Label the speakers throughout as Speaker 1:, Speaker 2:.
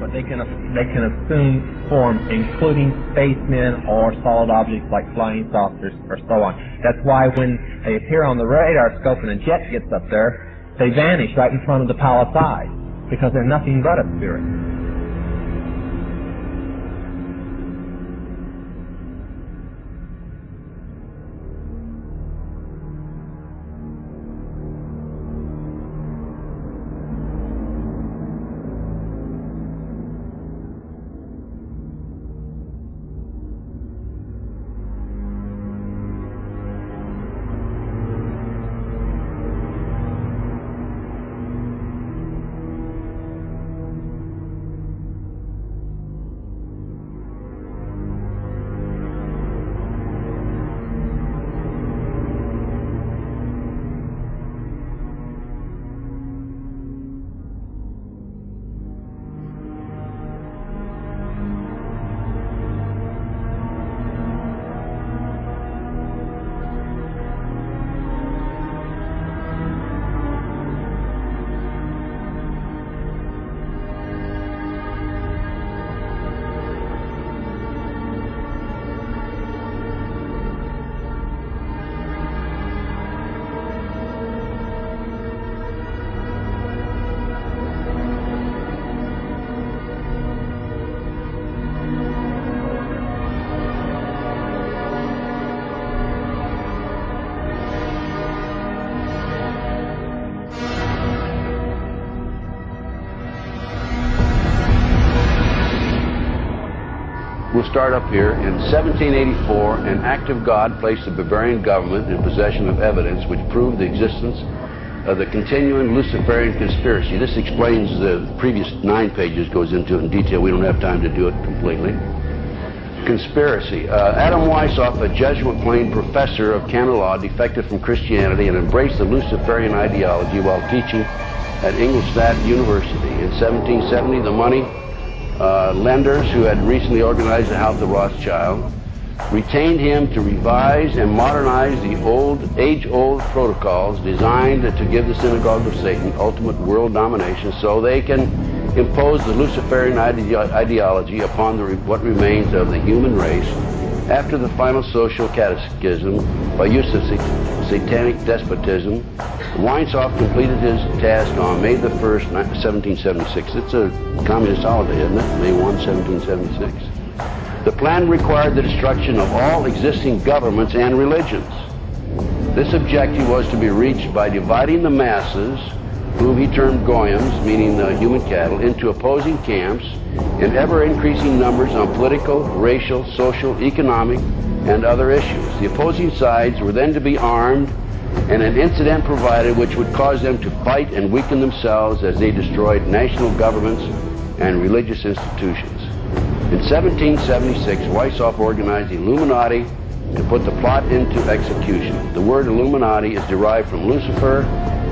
Speaker 1: but they can assume forms, including spacemen or solid objects like flying saucers or so on. That's why when they appear on the radar scope and a jet gets up there, they vanish right in front of the palace eye, because they're nothing but a spirit.
Speaker 2: We'll start up here. In 1784, an act of God placed the Bavarian government in possession of evidence which proved the existence of the continuing Luciferian conspiracy. This explains the previous 9 pages, goes into it in detail. We don't have time to do it completely. Conspiracy. Adam Weishaupt, a Jesuit-trained professor of canon law, defected from Christianity and embraced the Luciferian ideology while teaching at Ingolstadt University. In 1770, the money lenders who had recently organized the House of Rothschild retained him to revise and modernize the age-old protocols designed to give the synagogue of Satan ultimate world domination so they can impose the Luciferian ideology upon what remains of the human race after the final social cataclysm by use of satanic despotism. Weishaupt completed his task on May the 1st, 1776. It's a communist holiday, isn't it? May 1, 1776. The plan required the destruction of all existing governments and religions. This objective was to be reached by dividing the masses, whom he termed goyim, meaning the human cattle, into opposing camps in ever-increasing numbers on political, racial, social, economic, and other issues. The opposing sides were then to be armed, and an incident provided which would cause them to fight and weaken themselves as they destroyed national governments and religious institutions. In 1776, Weishaupt organized the Illuminati to put the plot into execution. The word Illuminati is derived from Lucifer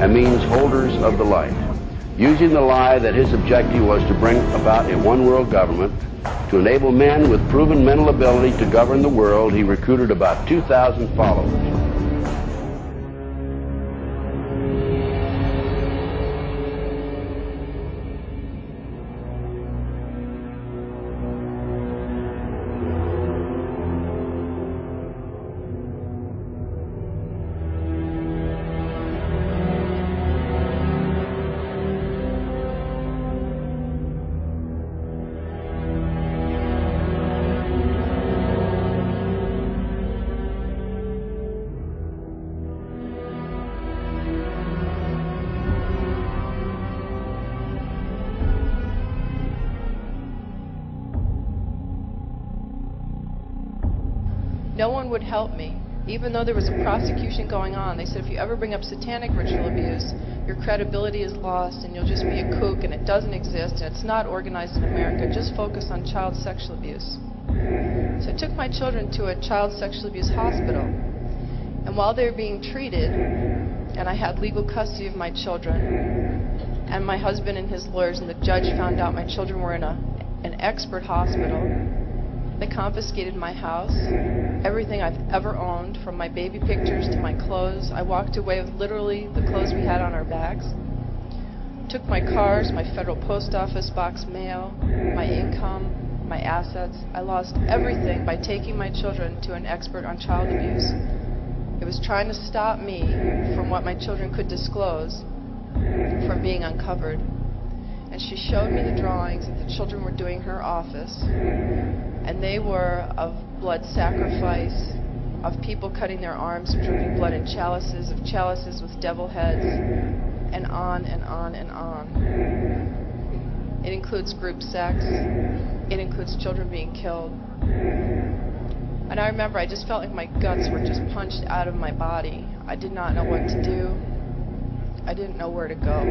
Speaker 2: and means holders of the light. Using the lie that his objective was to bring about a one-world government, to enable men with proven mental ability to govern the world, he recruited about 2,000 followers.
Speaker 3: No one would help me. Even though there was a prosecution going on, they said if you ever bring up satanic ritual abuse, your credibility is lost and you'll just be a kook and it doesn't exist and it's not organized in America. Just focus on child sexual abuse. So I took my children to a child sexual abuse hospital, and while they were being treated, and I had legal custody of my children, and my husband and his lawyers and the judge found out my children were in an expert hospital. They confiscated my house, everything I've ever owned, from my baby pictures to my clothes. I walked away with literally the clothes we had on our backs. took my cars, my federal post office box mail, my income, my assets. I lost everything by taking my children to an expert on child abuse. It was trying to stop me from what my children could disclose from being uncovered. And she showed me the drawings that the children were doing in her office, and they were of blood sacrifice, of people cutting their arms and dripping blood in chalices, of chalices with devil heads, and on and on and on. It includes group sex. It includes children being killed. And I remember I just felt like my guts were just punched out of my body. I did not know what to do. I didn't know where to go.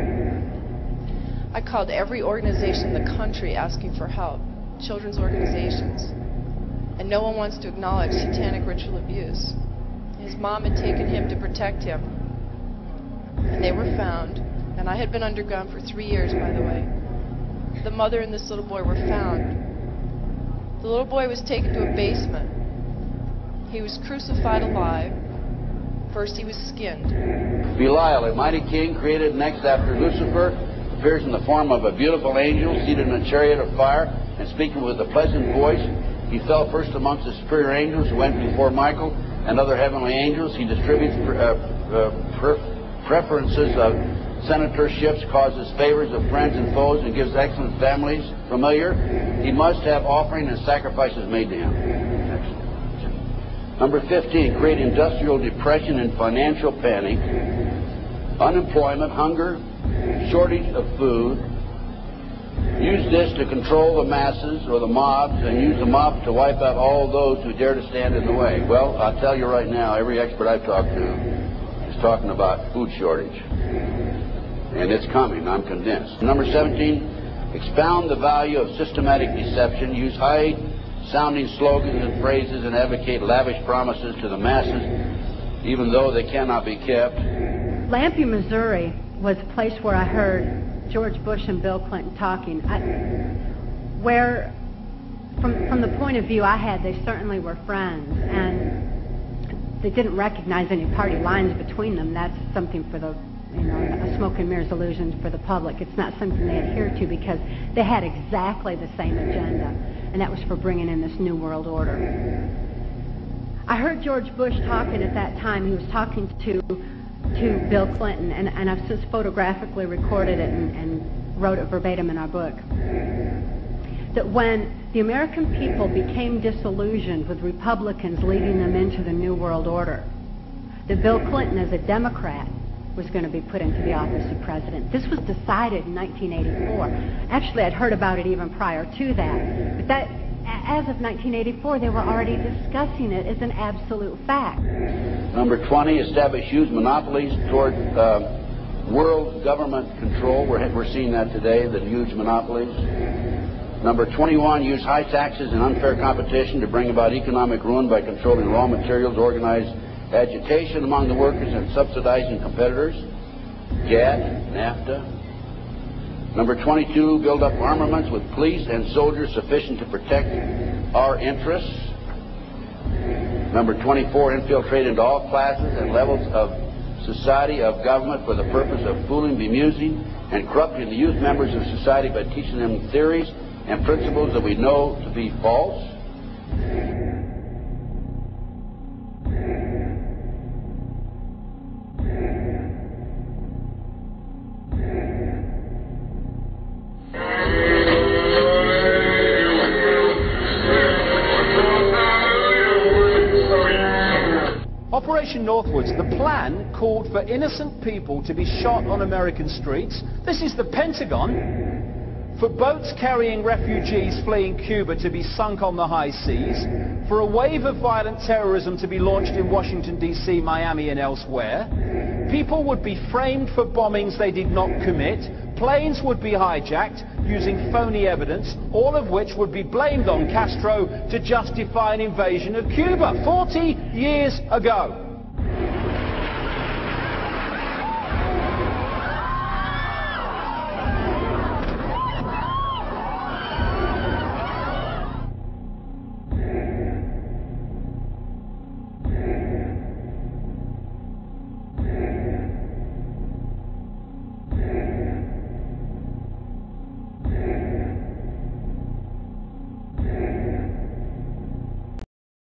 Speaker 3: I called every organization in the country asking for help, children's organizations. And no one wants to acknowledge satanic ritual abuse. His mom had taken him to protect him. And they were found. And I had been underground for 3 years, by the way. The mother and this little boy were found. The little boy was taken to a basement. He was crucified alive. First he was skinned.
Speaker 2: Belial, a mighty king created next after Lucifer, appears in the form of a beautiful angel seated in a chariot of fire and speaking with a pleasant voice. He fell first amongst the superior angels who went before Michael and other heavenly angels. He distributes preferences of senatorships, causes favors of friends and foes, and gives excellent families familiar. He must have offering and sacrifices made to him. Excellent. Number 15, create industrial depression and financial panic, unemployment, hunger, shortage of food. Use this to control the masses or the mobs, and use the mob to wipe out all those who dare to stand in the way. Well, I'll tell you right now, every expert I've talked to is talking about food shortage. And it's coming, I'm convinced. Number 17, expound the value of systematic deception. Use high-sounding slogans and phrases and advocate lavish promises to the masses, even though they cannot be kept.
Speaker 4: Lampe, Missouri was a place where I heard George Bush and Bill Clinton talking. Where, from the point of view I had, they certainly were friends, and they didn't recognize any party lines between them. That's something for the, a smoke and mirrors illusion for the public. It's not something they adhere to because they had exactly the same agenda, and that was for bringing in this New World Order. I heard George Bush talking at that time. He was talking to Bill Clinton, and I've since photographically recorded it and wrote it verbatim in our book, that when the American people became disillusioned with Republicans leading them into the New World Order, that Bill Clinton, as a Democrat, was going to be put into the office of president. This was decided in 1984. Actually, I'd heard about it even prior to that. But that, as of 1984, they were already discussing it as an absolute fact.
Speaker 2: Number 20, establish huge monopolies toward world government control. We're seeing that today, the huge monopolies. Number 21, use high taxes and unfair competition to bring about economic ruin by controlling raw materials, organize agitation among the workers, and subsidizing competitors. GATT, NAFTA. Number 22, build up armaments with police and soldiers sufficient to protect our interests. Number 24, infiltrate into all classes and levels of society, of government, for the purpose of fooling, bemusing, and corrupting the youth members of society by teaching them theories and principles that we know to be false.
Speaker 5: Operation Northwoods, the plan called for innocent people to be shot on American streets. This is the Pentagon. For boats carrying refugees fleeing Cuba to be sunk on the high seas. For a wave of violent terrorism to be launched in Washington, D.C., Miami, and elsewhere. People would be framed for bombings they did not commit. Planes would be hijacked using phony evidence, all of which would be blamed on Castro to justify an invasion of Cuba 40 years ago.